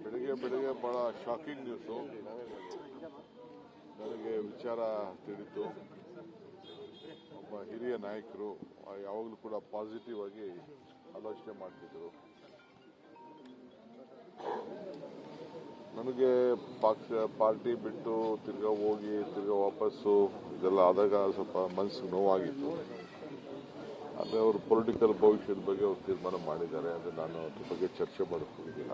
ಬೆಳಿಗ್ಗೆ ಬಹಳ shocking news ನನಗೆ ವಿಚಾರ ತಿಳಿತು. ಒಬ್ಬ ಹಿರಿಯ ನಾಯಕರು ಯಾವಾಗಲೂ ಕೂಡ ಪಾಸಿಟಿವ್ ಆಗಿ ಆಲೋಚನೆ ಮಾಡ್ತಿದ್ರು. ನನಗೆ ಪಾರ್ಟಿ ಬಿಟ್ಟು ತಿರ್ಗಾ ಹೋಗಿ ತಿರ್ಗಾ ವಾಪಸ್ಸು ಇದೆಲ್ಲ ಆದಾಗ ಸ್ವಲ್ಪ ಮನಸ್ಸಿಗೆ ನೋವಾಗಿತ್ತು. ಆದರೆ ಅವರು ಪೊಲಿಟಿಕಲ್ ಭವಿಷ್ಯದ ಬಗ್ಗೆ ಅವರು ತೀರ್ಮಾನ ಮಾಡಿದ್ದಾರೆ. ಅದು ನಾನು ಅದ್ರ ಬಗ್ಗೆ ಚರ್ಚೆ ಮಾಡಕ್ಕೆ ಹೋಗಿಲ್ಲ.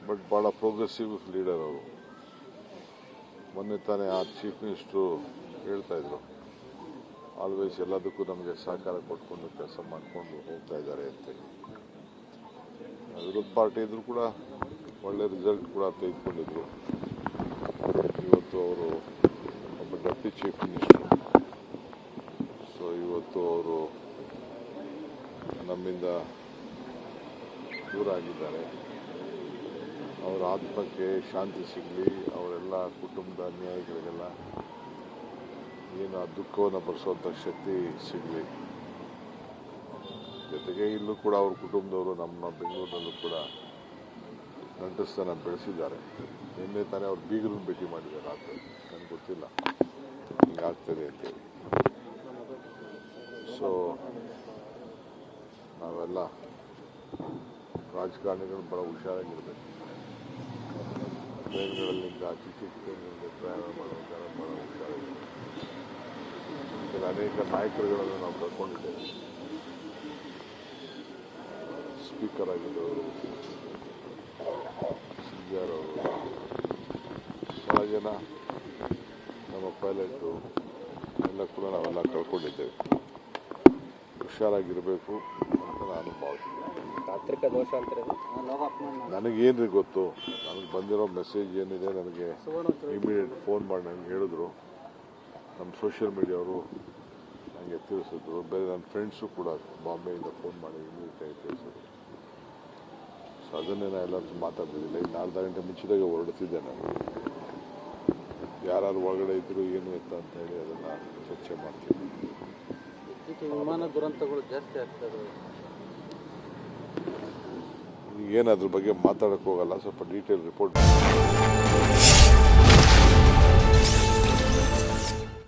ಬಟ್ ಭಾಳ ಪ್ರೋಗ್ರೆಸಿವ್ ಲೀಡರ್ ಅವರು. ಮೊನ್ನೆ ತಾನೇ ಆ ಚೀಫ್ ಮಿನಿಸ್ಟ್ರು ಹೇಳ್ತಾ ಇದ್ರು, ಆಲ್ವೇಸ್ ಎಲ್ಲದಕ್ಕೂ ನಮಗೆ ಸಹಕಾರ ಕೊಟ್ಕೊಂಡು ಕೆಲಸ ಮಾಡಿಕೊಂಡು ಹೋಗ್ತಾ ಇದ್ದಾರೆ ಅಂತ. ವಿರೋಧ ಪಾರ್ಟಿ ಇದ್ರು ಕೂಡ ಒಳ್ಳೆ ರಿಸಲ್ಟ್ ಕೂಡ ತೆಗೆದುಕೊಂಡಿದ್ರು. ಇವತ್ತು ಅವರು ಒಬ್ಬ ಡೆಪ್ಟಿ ಚೀಫ್ ಮಿನಿಸ್ಟರ್. ಸೊ ಇವತ್ತು ಅವರು ನಮ್ಮಿಂದ ದೂರ ಆಗಿದ್ದಾರೆ. ಅವರ ಆತ್ಮಕ್ಕೆ ಶಾಂತಿ ಸಿಗಲಿ, ಅವರೆಲ್ಲ ಕುಟುಂಬದ ಅನ್ಯಾಯಿಗಳಿಗೆಲ್ಲ ಏನು ಆ ದುಃಖವನ್ನು ಭರಿಸುವಂಥ ಶಕ್ತಿ ಸಿಗಲಿ. ಜೊತೆಗೆ ಇಲ್ಲೂ ಕೂಡ ಅವ್ರ ಕುಟುಂಬದವರು ನಮ್ಮ ಬೆಂಗಳೂರಿನಲ್ಲೂ ಕೂಡ ನಂಟಸ್ತನ ಬೆಳೆಸಿದ್ದಾರೆ. ನಿನ್ನೆ ತಾನೇ ಅವ್ರ ಬೀಗರನ್ನು ಭೇಟಿ ಮಾಡಿದ್ದಾರೆ. ರಾತ್ರಿ ನನಗೆ ಗೊತ್ತಿಲ್ಲ ಹಿಂಗಾಗ್ತದೆ ಅಂತೇಳಿ. ಸೊ ನಾವೆಲ್ಲ ರಾಜಕಾರಣಿಗಳು ಭಾಳ ಹುಷಾರಾಗಿರ್ಬೇಕು. ಟ್ರೈನ್ಗಳಲ್ಲಿಂದ ಚಿಕ್ಕ ಟ್ರೈನ್ಗಳಿಂದ ಪ್ರಯಾಣ ಮಾಡುವಾಗ ಭಾಳ ಹುಷಾರಾಗಿರ್ಬೇಕು. ಅನೇಕ ನಾಯಕರುಗಳನ್ನು ನಾವು ಕಳ್ಕೊಂಡಿದ್ದೇವೆ. ಸ್ಪೀಕರ್ ಆಗಿದ್ದವರು, ಸಿಂಜರ್ ಅವರು, ಭಾಳ ಜನ ನಮ್ಮ ಪೈಲಟು ಎಲ್ಲ ಕೂಡ ನಾವೆಲ್ಲ ಕಳ್ಕೊಂಡಿದ್ದೇವೆ. ಹುಷಾರಾಗಿರಬೇಕು ಅಂತ ನಾನು ಭಾವಿಸ್ತೀನಿ. ತಾಂತ್ರಿಕ ದೋಷ ಅಂತ ನನಗೇನ್ರಿ ಗೊತ್ತು. ನನಗೆ ಬಂದಿರೋ ಮೆಸೇಜ್ ಏನಿದೆ ನನಗೆ ಇಮಿಡಿಯೇಟ್ ಫೋನ್ ಮಾಡಿ ನನಗೆ ಹೇಳಿದ್ರು. ನಮ್ಮ ಸೋಷಿಯಲ್ ಮೀಡಿಯಾವರು ನನಗೆ ತಿಳಿಸಿದ್ರು. ಬೇರೆ ನನ್ನ ಫ್ರೆಂಡ್ಸು ಕೂಡ ಬಾಂಬೆಯಿಂದ ಫೋನ್ ಮಾಡಿ ಇಮಿಡಿಯೇಟಾಗಿ ತಿಳಿಸಿದ್ರು. ಸೊ ಅದನ್ನೇ ನಾನು ಎಲ್ಲರೂ ಮಾತಾಡ್ತಿದ್ದಿಲ್ಲ. ಈಗ 4 ಗಂಟೆ ಮುಂಚಿದಾಗ ಹೊರಡ್ತಿದ್ದೆ ನಾನು. ಯಾರು ಒಳಗಡೆ ಇದ್ರು ಏನು ಎತ್ತ ಅಂತ ಹೇಳಿ ಅದನ್ನು ಚರ್ಚೆ ಮಾಡ್ತೀನಿ. ವಿಮಾನ ದುರಂತಗಳು ಜಾಸ್ತಿ ಆಗ್ತದೆ. ಏನು ಅದ್ರ ಬಗ್ಗೆ ಮಾತಾಡಕ್ಕೆ ಹೋಗಲ್ಲ. ಸ್ವಲ್ಪ ಡೀಟೇಲ್ ರಿಪೋರ್ಟ್